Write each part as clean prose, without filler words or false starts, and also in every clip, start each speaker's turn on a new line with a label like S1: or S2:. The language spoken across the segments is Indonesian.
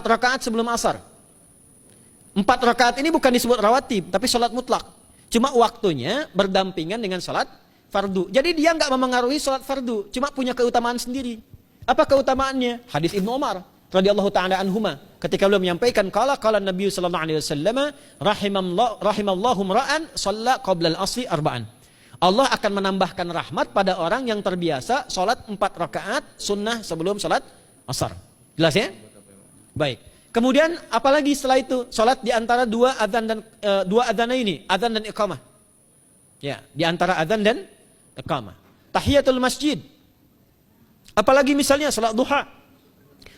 S1: rakaat sebelum asar. 4 rakaat ini bukan disebut rawatib, tapi sholat mutlak. Cuma waktunya berdampingan dengan sholat fardu. Jadi dia nggak memengaruhi sholat fardu, cuma punya keutamaan sendiri. Apa keutamaannya? Hadis Ibnu Umar radhiyallahu taala anhuma ketika beliau menyampaikan qala Nabi sallallahu alaihi wasallam rahimallahu ra'an shalla qabla al-asri arba'an. Allah akan menambahkan rahmat pada orang yang terbiasa sholat 4 rakaat sunnah sebelum sholat asar. Jelas ya? Baik. Kemudian apalagi setelah itu? Sholat di antara dua adzan ini, adzan dan iqamah. Ya, di antara adzan dan iqamah. Tahiyatul masjid. Apalagi misalnya sholat duha.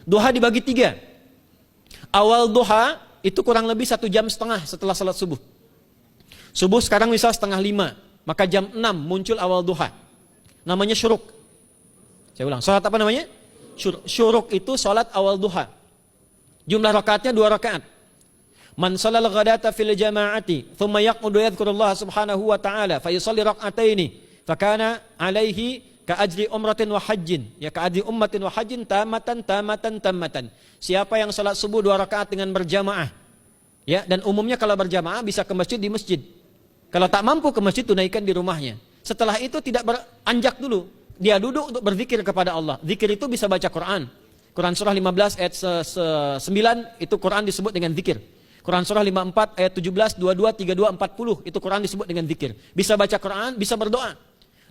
S1: Duha dibagi 3. Awal duha itu kurang lebih 1,5 jam setelah sholat subuh. Subuh sekarang misal 4:30, maka jam 6 muncul awal duha. Namanya syuruk. Saya ulang, sholat apa namanya? Syuruk itu sholat awal duha. Jumlah rakaatnya 2 rakaat. Man shalal ghadata fil jama'ati, thumma yaqudu yadhkurullah subhanahu wa ta'ala, fa yusalli rak'ataini, fa kana alaihi ka ajri umratin wa hajjin. Ya, ka ajri ummatin wa hajjin tamatan. Siapa yang salat subuh 2 rakaat dengan berjamaah, ya, dan umumnya kalau berjamaah bisa ke masjid di masjid. Kalau tak mampu ke masjid, tunaikan di rumahnya. Setelah itu tidak beranjak dulu. Dia duduk untuk berzikir kepada Allah. Zikir itu bisa baca Quran. Quran surah 15 ayat 9 itu Quran disebut dengan zikir. Quran surah 54 ayat 17, 22, 32, 40 itu Quran disebut dengan zikir. Bisa baca Quran, bisa berdoa.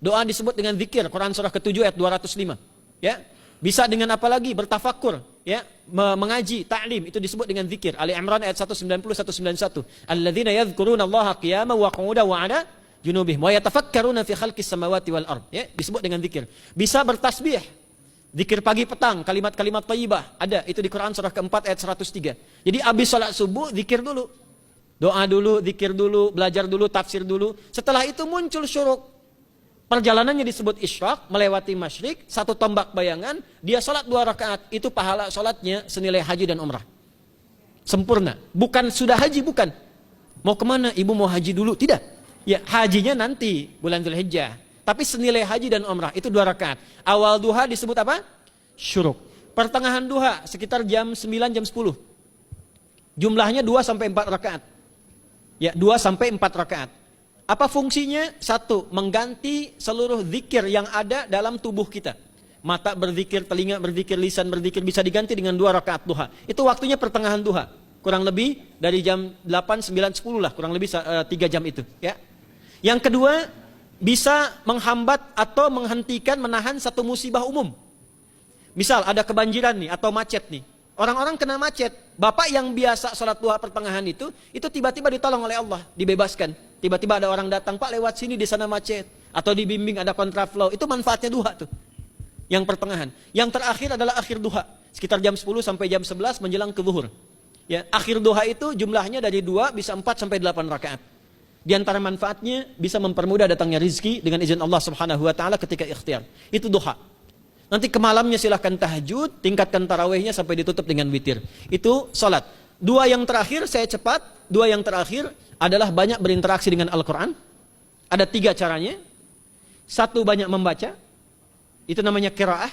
S1: Doa disebut dengan zikir. Quran surah ke-7 ayat 205. Ya. Bisa dengan apa lagi? Bertafakur, ya, mengaji, ta'lim, itu disebut dengan zikir. Ali Imran ayat 190 191. Alladzina yadhkuruna Allaha qiyaman wa qu'udan wa 'ala junubihim wa yatafakkaruna fi khalqis samawati wal ard. Ya, disebut dengan zikir. Bisa bertasbih. Zikir pagi petang, kalimat-kalimat thayyibah, ada itu di Quran surah ke-4 ayat 103. Jadi habis salat subuh zikir dulu. Doa dulu, zikir dulu, belajar dulu, tafsir dulu. Setelah itu muncul syuruk. Perjalanannya disebut isyraq, melewati masyrik, 1 tombak bayangan, dia salat 2 rakaat, itu pahala salatnya senilai haji dan umrah. Sempurna. Bukan sudah haji, bukan. Mau kemana? Ibu mau haji dulu? Tidak. Ya, hajinya nanti bulan Dzulhijjah. Tapi senilai haji dan umrah itu 2 rakaat. Awal duha disebut apa? Syuruk. Pertengahan duha sekitar jam 9 jam 10. Jumlahnya 2 sampai 4 rakaat. Ya, 2 sampai 4 rakaat. Apa fungsinya? 1, mengganti seluruh zikir yang ada dalam tubuh kita. Mata berzikir, telinga berzikir, lisan berzikir bisa diganti dengan 2 rakaat duha. Itu waktunya pertengahan duha. Kurang lebih dari jam 8, 9, 10 lah, kurang lebih 3 jam itu, ya. Yang kedua, bisa menghambat atau menghentikan, menahan satu musibah umum. Misal ada kebanjiran nih atau macet nih. Orang-orang kena macet. Bapak yang biasa sholat duha pertengahan itu tiba-tiba ditolong oleh Allah, dibebaskan. Tiba-tiba ada orang datang, Pak lewat sini di sana macet. Atau dibimbing ada kontraflow. Itu manfaatnya duha tuh. Yang pertengahan. Yang terakhir adalah akhir duha. Sekitar jam 10 sampai jam 11 menjelang ke zuhur. Ya, akhir duha itu jumlahnya dari 2 bisa 4 sampai 8 rakaat. Di antara manfaatnya bisa mempermudah datangnya rizki dengan izin Allah Subhanahu wa taala ketika ikhtiar. Itu duha. Nanti ke malamnya silahkan tahajud, tingkatkan tarawihnya sampai ditutup dengan witir. Itu salat. 2 yang terakhir saya cepat, 2 yang terakhir adalah banyak berinteraksi dengan Al-Qur'an. Ada 3 caranya. 1, banyak membaca. Itu namanya qiraah.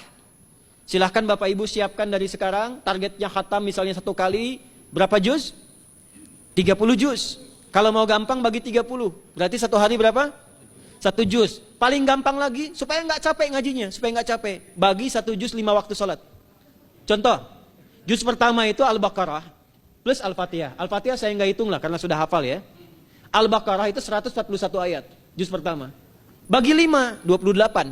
S1: Silahkan Bapak Ibu siapkan dari sekarang, targetnya khatam misalnya 1 kali berapa juz? 30 juz. Kalau mau gampang bagi 30, berarti 1 hari berapa? 1 juz. Paling gampang lagi, supaya nggak capek ngajinya, supaya nggak capek, bagi 1 juz 5 waktu sholat. Contoh, juz pertama itu Al-Baqarah plus Al-Fatihah. Al-Fatihah saya nggak hitung lah karena sudah hafal ya. Al-Baqarah itu 141 ayat, juz pertama. Bagi 5, 28.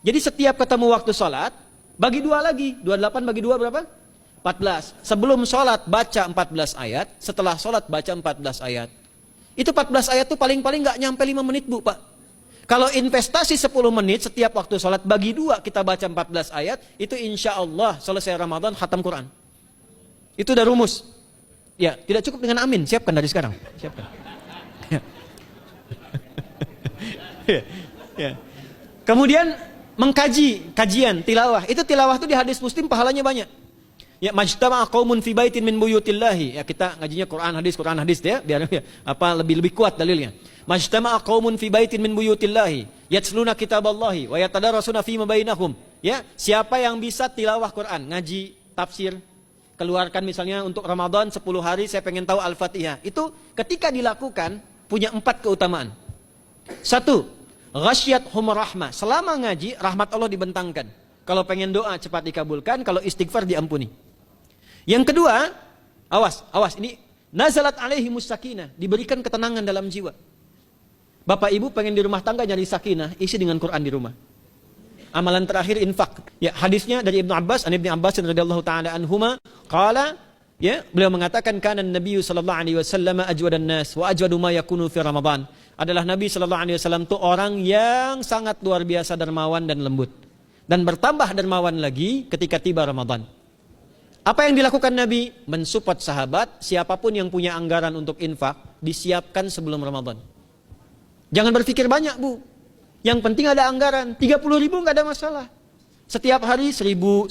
S1: Jadi setiap ketemu waktu sholat, bagi 2 lagi, 28 bagi 2 berapa? 14. Sebelum sholat baca 14 ayat, setelah sholat baca 14 ayat. Itu 14 ayat tuh paling-paling nggak nyampe 5 menit Bu, Pak. Kalau investasi 10 menit setiap waktu sholat, bagi 2 kita baca 14 ayat, itu insya Allah selesai Ramadan khatam Quran. Itu udah rumus. Ya, tidak cukup dengan amin, siapkan dari sekarang. Siapkan. Ya. Kemudian mengkaji, kajian, tilawah. Itu tilawah itu di hadis Muslim pahalanya banyak. Ya, majtama'a qaumun fi baitin min buyutillahi. Ya, kita ngajinya Quran hadis ya, biar ya, lebih kuat dalilnya. Majtama'a qaumun fi baitin min buyutillahi yatsluna kitaballahi wa yatadarasuna fima bainahum. Ya, siapa yang bisa tilawah Quran, ngaji, tafsir, keluarkan misalnya untuk Ramadan 10 hari saya pengen tahu Al-Fatihah. Itu ketika dilakukan punya 4 keutamaan. 1, ghasyiyat humur rahmah. Selama ngaji rahmat Allah dibentangkan. Kalau pengen doa cepat dikabulkan, kalau istighfar diampuni. Yang kedua, awas ini nazalat alaihi musakinah, diberikan ketenangan dalam jiwa. Bapak ibu pengen di rumah tangga nyari sakinah, isi dengan Quran di rumah. Amalan terakhir infak. Ya, hadisnya dari Ibnu Abbas, Ibnu Abbas radhiyallahu taala anhuma, qala, ya, beliau mengatakan kana Nabi sallallahu alaihi wasallam ajwadan nas wa ajwadu ma yakunu fi Ramadan. Adalah Nabi sallallahu alaihi wasallam itu orang yang sangat luar biasa dermawan dan lembut. Dan bertambah dermawan lagi ketika tiba Ramadan. Apa yang dilakukan Nabi? Mensupport sahabat, siapapun yang punya anggaran untuk infak, disiapkan sebelum Ramadan. Jangan berpikir banyak, Bu. Yang penting ada anggaran. 30.000 nggak ada masalah. Setiap hari 1.000,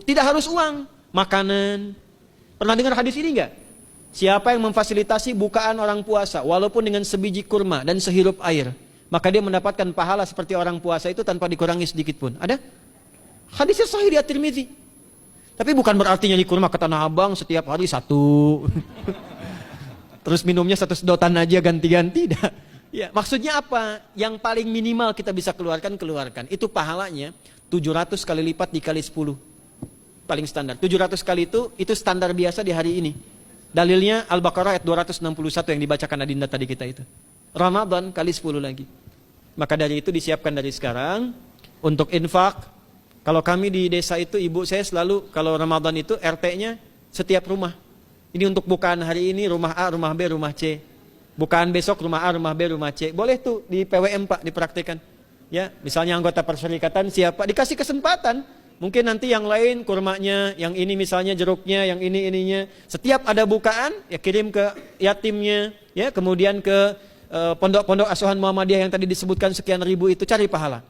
S1: tidak harus uang. Makanan. Pernah dengar hadis ini nggak? Siapa yang memfasilitasi bukaan orang puasa, walaupun dengan sebiji kurma dan sehirup air, maka dia mendapatkan pahala seperti orang puasa itu tanpa dikurangi sedikit pun. Ada? Hadisnya sahih di At-Tirmidzi. Tapi bukan berarti nyari kurma ke Tanah Abang setiap hari 1. Terus minumnya 1 sedotan aja ganti-ganti. Ya, maksudnya apa? Yang paling minimal kita bisa keluarkan. Itu pahalanya 700 kali lipat dikali 10. Paling standar. 700 kali itu standar biasa di hari ini. Dalilnya Al-Baqarah ayat 261 yang dibacakan Adinda tadi kita itu. Ramadan kali 10 lagi. Maka dari itu disiapkan dari sekarang untuk infak. Kalau kami di desa itu, ibu saya selalu kalau Ramadan itu RT-nya setiap rumah. Ini untuk bukaan hari ini rumah A, rumah B, rumah C. Bukaan besok rumah A, rumah B, rumah C. Boleh tuh di PWM Pak dipraktikkan. Ya, misalnya anggota perserikatan siapa dikasih kesempatan. Mungkin nanti yang lain kurmanya, yang ini misalnya jeruknya, yang ini ininya. Setiap ada bukaan ya kirim ke yatimnya, ya kemudian ke pondok-pondok asuhan Muhammadiyah yang tadi disebutkan sekian ribu itu, cari pahala.